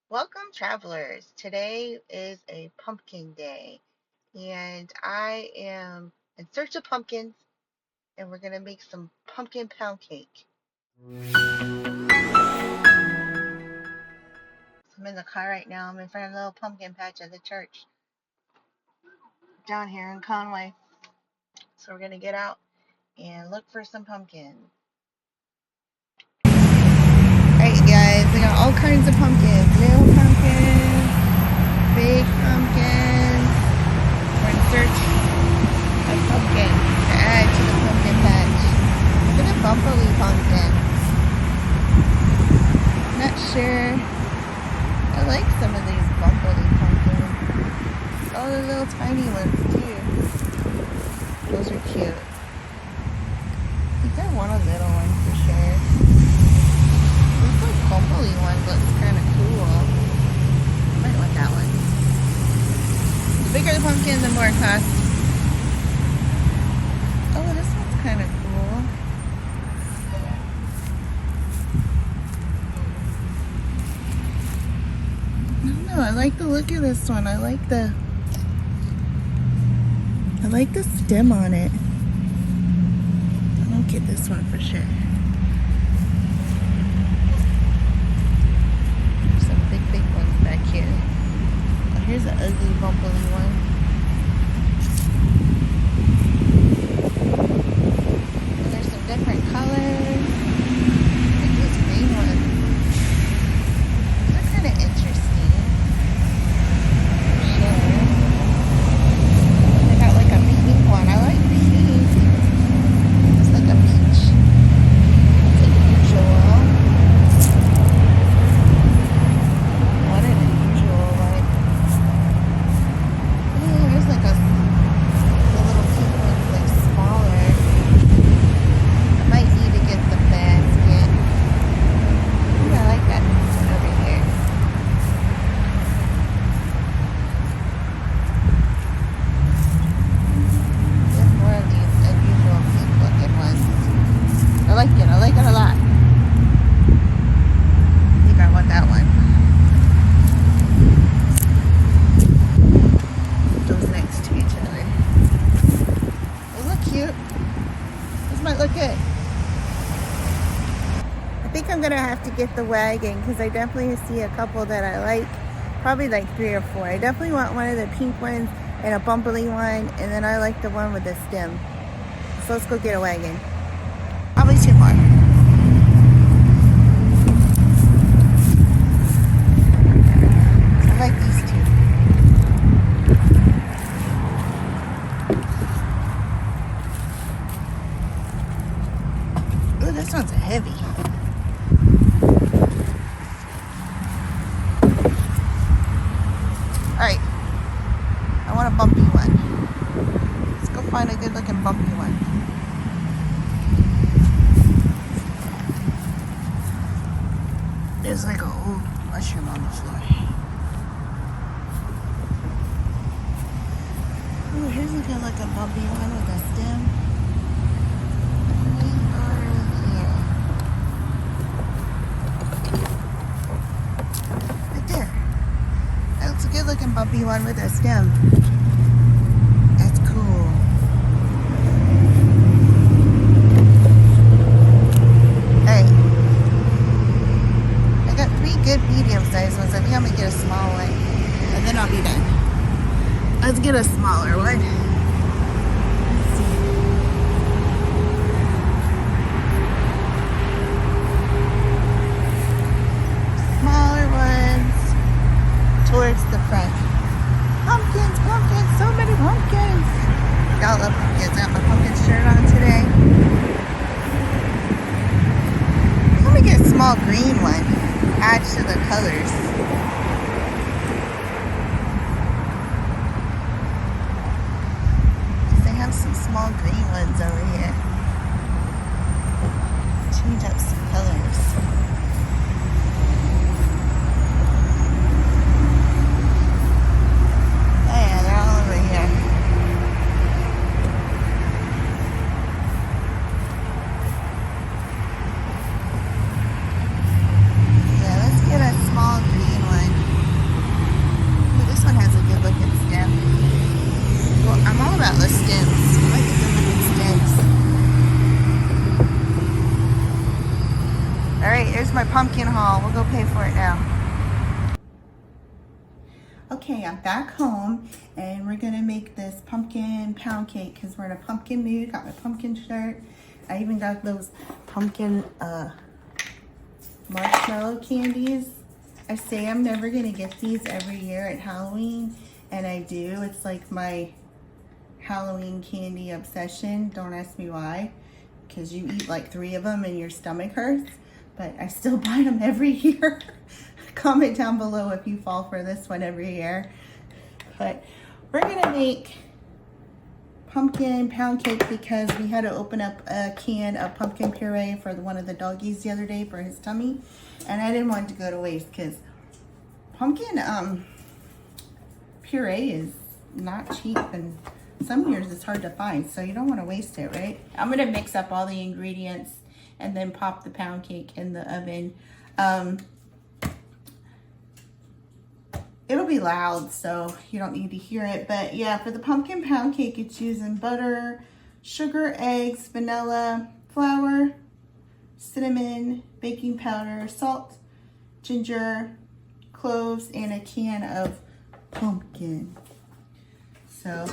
Welcome, travelers. Today is a pumpkin day, and I am in search of pumpkins, and we're going to make some pumpkin pound cake. So I'm in the car right now. I'm in front of the little pumpkin patch at the church down here in Conway. So we're going to get out and look for some pumpkins. Alright, you guys, I got all kinds of pumpkins. Little pumpkins, big pumpkins. We're in search of pumpkins to add to the pumpkin patch. Look at the bumpily pumpkin. Not sure. I like some of these bumpily pumpkins. Oh, the little tiny ones too. Those are cute. I think I want a little one for sure. This little bumpily one looks kind of cool. I might want that one. The bigger the pumpkin, the more it costs. Oh, this one's kind of cool. I like the look of this one. I like the stem on it. I'll get this one for sure. There's some big ones back here. Oh, here's an ugly bumpily one. And there's some different colors. I like these green ones. They're kind of interesting. One. I like pink. It's like a peach. It's unusual. What an unusual one. Oh, there's like the little pink one's like smaller. I might need to get the basket. Ooh, I like that one over here. I like it a lot. I think I want that one. Those next to each other. They look cute. This might look good. I think I'm gonna have to get the wagon because I definitely see a couple that I like. Probably like 3 or 4. I definitely want one of the pink ones and a bumpily one, and then I like the one with the stem. So let's go get a wagon. Probably 2 more. I like these 2. Ooh, this one's heavy. Alright. I want a bumpy one. Let's go find a good looking bumpy one. There's like a whole mushroom on the floor. Oh, here's a good looking bumpy one with a stem. Right there. That's a good looking bumpy one with a stem. That's cool. Alright. Good medium-sized ones. I think I'm gonna get a small one, and then I'll be done. Let's get a smaller one. Let's see. Smaller ones towards the front. Pumpkins, pumpkins, so many pumpkins. Y'all love pumpkins. I got my pumpkin shirt on today. Let me get a small green one. Add to the colors. They have some small green ones over here. Change up some colors. Oh yeah, they're all over here. Yeah, let's get a small green. pumpkin haul. We'll go pay for it now. Okay, I'm back home and we're gonna make this pumpkin pound cake because we're in a pumpkin mood. Got my pumpkin shirt. I even got those pumpkin marshmallow candies. I say I'm never gonna get these every year at Halloween, and I do. It's like my Halloween candy obsession. Don't ask me why, because you eat like 3 of them and your stomach hurts, but I still buy them every year. Comment down below if you fall for this one every year. But we're gonna make pumpkin pound cake because we had to open up a can of pumpkin puree for one of the doggies the other day for his tummy, and I didn't want it to go to waste because pumpkin puree is not cheap, and some years it's hard to find, so you don't want to waste it, right? I'm gonna mix up all the ingredients and then pop the pound cake in the oven. It'll be loud, so you don't need to hear it. But yeah, for the pumpkin pound cake, it's using butter, sugar, eggs, vanilla, flour, cinnamon, baking powder, salt, ginger, cloves, and a can of pumpkin. So,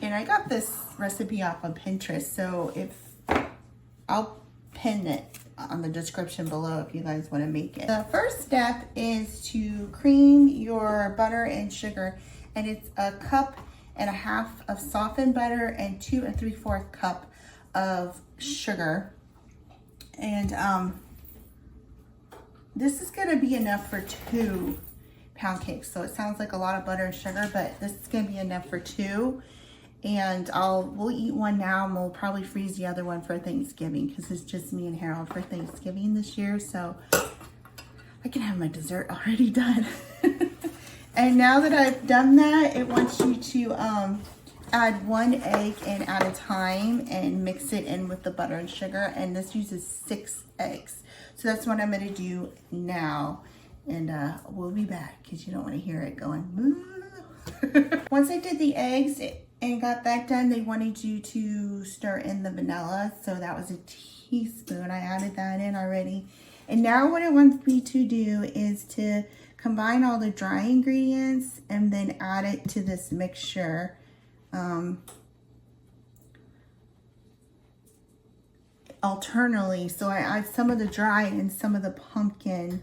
and I got this recipe off of Pinterest, so I'll pin it on the description below if you guys want to make it. The first step is to cream your butter and sugar, and it's 1.5 cups of softened butter and 2 3/4 cups of sugar. And this is going to be enough for 2 pound cakes. So it sounds like a lot of butter and sugar, but this is going to be enough for 2. And we'll eat one now, and we'll probably freeze the other one for Thanksgiving because it's just me and Harold for Thanksgiving this year. So I can have my dessert already done. And now that I've done that, it wants you to add 1 egg in at a time and mix it in with the butter and sugar. And this uses 6 eggs. So that's what I'm going to do now. And we'll be back because you don't want to hear it going moo. Once I did the eggs and got that done, they wanted you to stir in the vanilla. So that was a teaspoon. I added that in already. And now what it wants me to do is to combine all the dry ingredients and then add it to this mixture. Alternately, so I add some of the dry and some of the pumpkin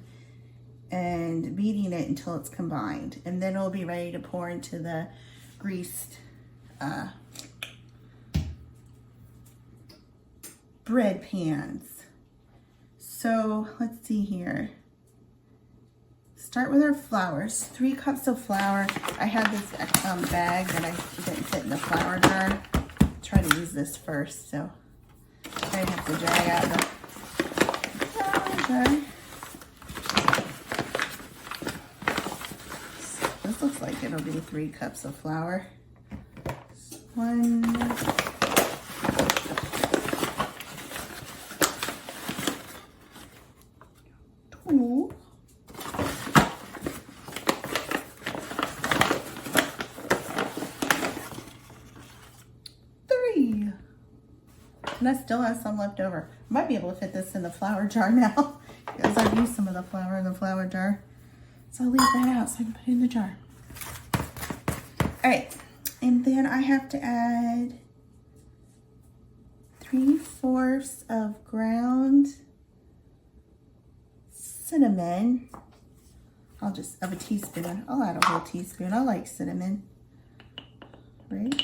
and beating it until it's combined. And then it'll be ready to pour into the greased bread pans. So let's see here. Start with our flours. 3 cups of flour. I had this bag that I didn't fit in the flour jar. Try to use this first, so I have to drag out the flour jar. So this looks like it'll be 3 cups of flour. 1, 2, 3. And I still have some left over. I might be able to fit this in the flour jar now because I've used some of the flour in the flour jar. So I'll leave that out so I can put it in the jar. All right. And then I have to add 3/4 of ground cinnamon. Of a teaspoon. I'll add a whole teaspoon. I like cinnamon. Right?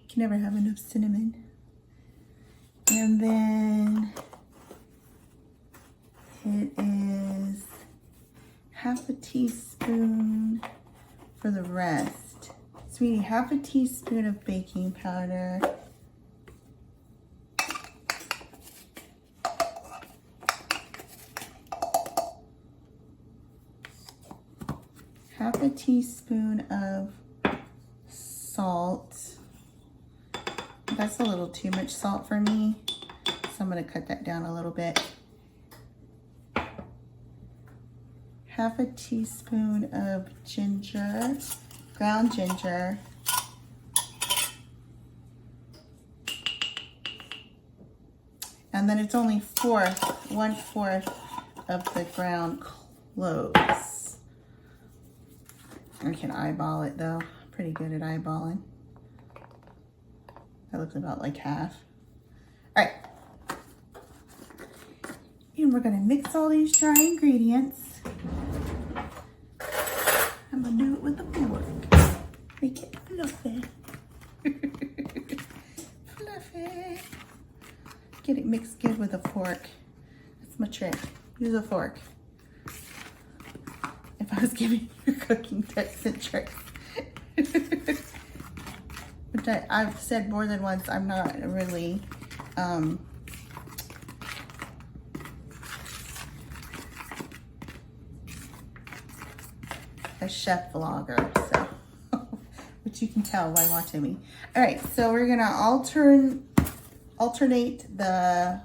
Can never have enough cinnamon. And then it is 1/2 teaspoon for the rest. So we need 1/2 teaspoon of baking powder. Half a teaspoon of salt. That's a little too much salt for me, so I'm going to cut that down a little bit. 1/2 teaspoon of ginger, ground ginger. And And then it's only 1/4 of the ground cloves. I can eyeball it though. Pretty good at eyeballing. That looks about like half. All right. And we're gonna mix all these dry ingredients. I'm gonna do it with a fork. Make it fluffy. Fluffy. Get it mixed good with a fork. That's my trick. Use a fork. If I was giving you cooking tips and tricks. Which I've said more than once, I'm not really a chef vlogger, so which you can tell by watching me. All right, so we're gonna alternate the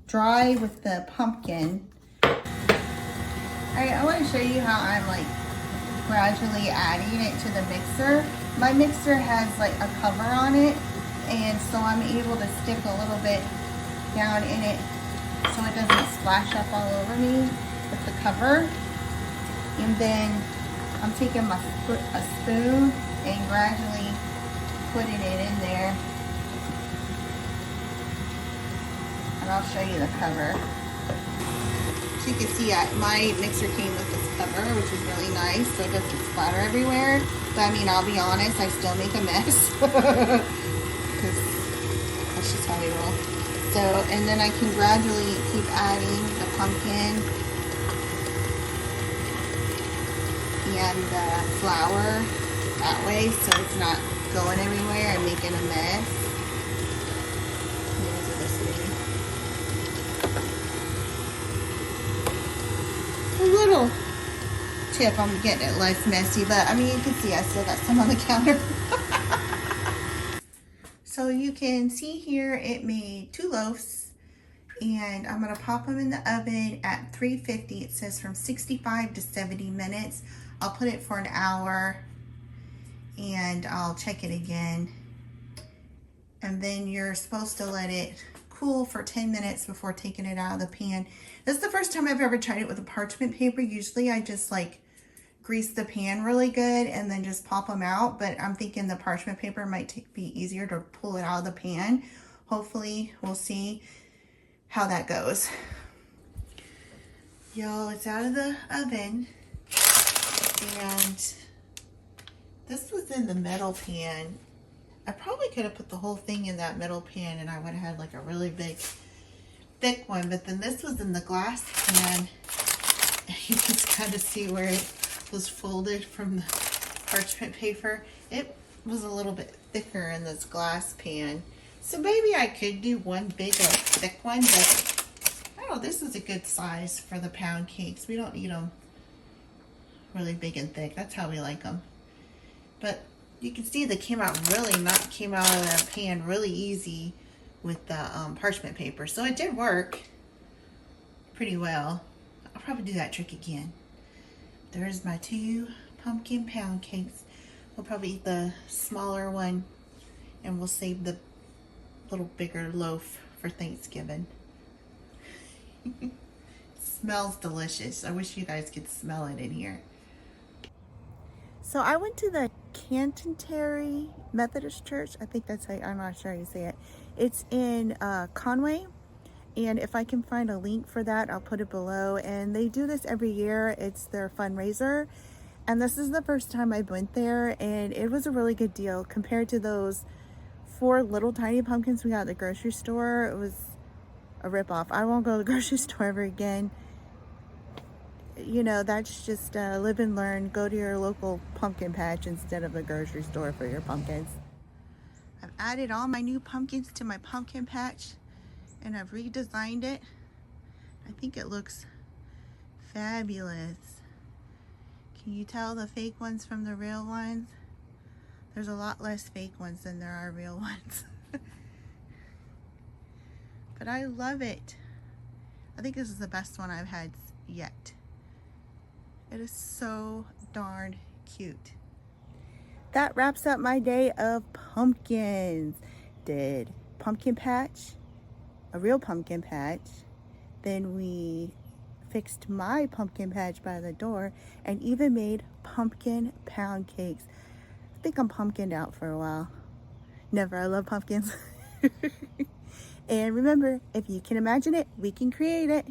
dry with the pumpkin. All right, I want to show you how I'm like gradually adding it to the mixer. My mixer has like a cover on it, and so I'm able to stick a little bit down in it so it doesn't splash up all over me with the cover. And then I'm taking a spoon and gradually putting it in there. And I'll show you the cover. So you can see my mixer came with this cover, which is really nice, so it doesn't splatter everywhere. But I mean, I'll be honest, I still make a mess. Because that's just how we roll. So, and then I can gradually keep adding the pumpkin and the flour that way, so it's not going everywhere and making a mess. A little tip on getting it less messy, but I mean, you can see I still got some on the counter. So you can see here it made 2 loaves, and I'm gonna pop them in the oven at 350. It says from 65 to 70 minutes. I'll put it for an hour and I'll check it again. And then you're supposed to let it cool for 10 minutes before taking it out of the pan. This is the first time I've ever tried it with a parchment paper. Usually I just like grease the pan really good and then just pop them out, but I'm thinking the parchment paper might be easier to pull it out of the pan. Hopefully we'll see how that goes. Y'all, it's out of the oven, and this was in the metal pan. I probably could have put the whole thing in that metal pan and I would have had like a really big, thick one, but then this was in the glass pan. You can kind of see where it was folded from the parchment paper. It was a little bit thicker in this glass pan. So maybe I could do one big, like, thick one, but I don't know, this is a good size for the pound cakes. We don't need them really big and thick. That's how we like them. But you can see they came out of the pan really easy with the parchment paper. So it did work pretty well. I'll probably do that trick again. There's my 2 pumpkin pound cakes. We'll probably eat the smaller one and we'll save the little bigger loaf for Thanksgiving. Smells delicious. I wish you guys could smell it in here. So I went to the Canterbury Methodist Church. I think that's how, I'm not sure how you say it. It's in Conway. And if I can find a link for that, I'll put it below. And they do this every year. It's their fundraiser. And this is the first time I went there. And it was a really good deal compared to those 4 little tiny pumpkins we got at the grocery store. It was a ripoff. I won't go to the grocery store ever again. You know, that's just live and learn. Go to your local pumpkin patch instead of the grocery store for your pumpkins. I've added all my new pumpkins to my pumpkin patch and I've redesigned it. I think it looks fabulous. Can you tell the fake ones from the real ones? There's a lot less fake ones than there are real ones. But I love it. I think this is the best one I've had yet. It is so darn cute. That wraps up my day of pumpkins. Did pumpkin patch a real pumpkin patch. Then we fixed my pumpkin patch by the door and even made pumpkin pound cakes. I think I'm pumpkined out for a while. Never, I love pumpkins. And remember, if you can imagine it, we can create it.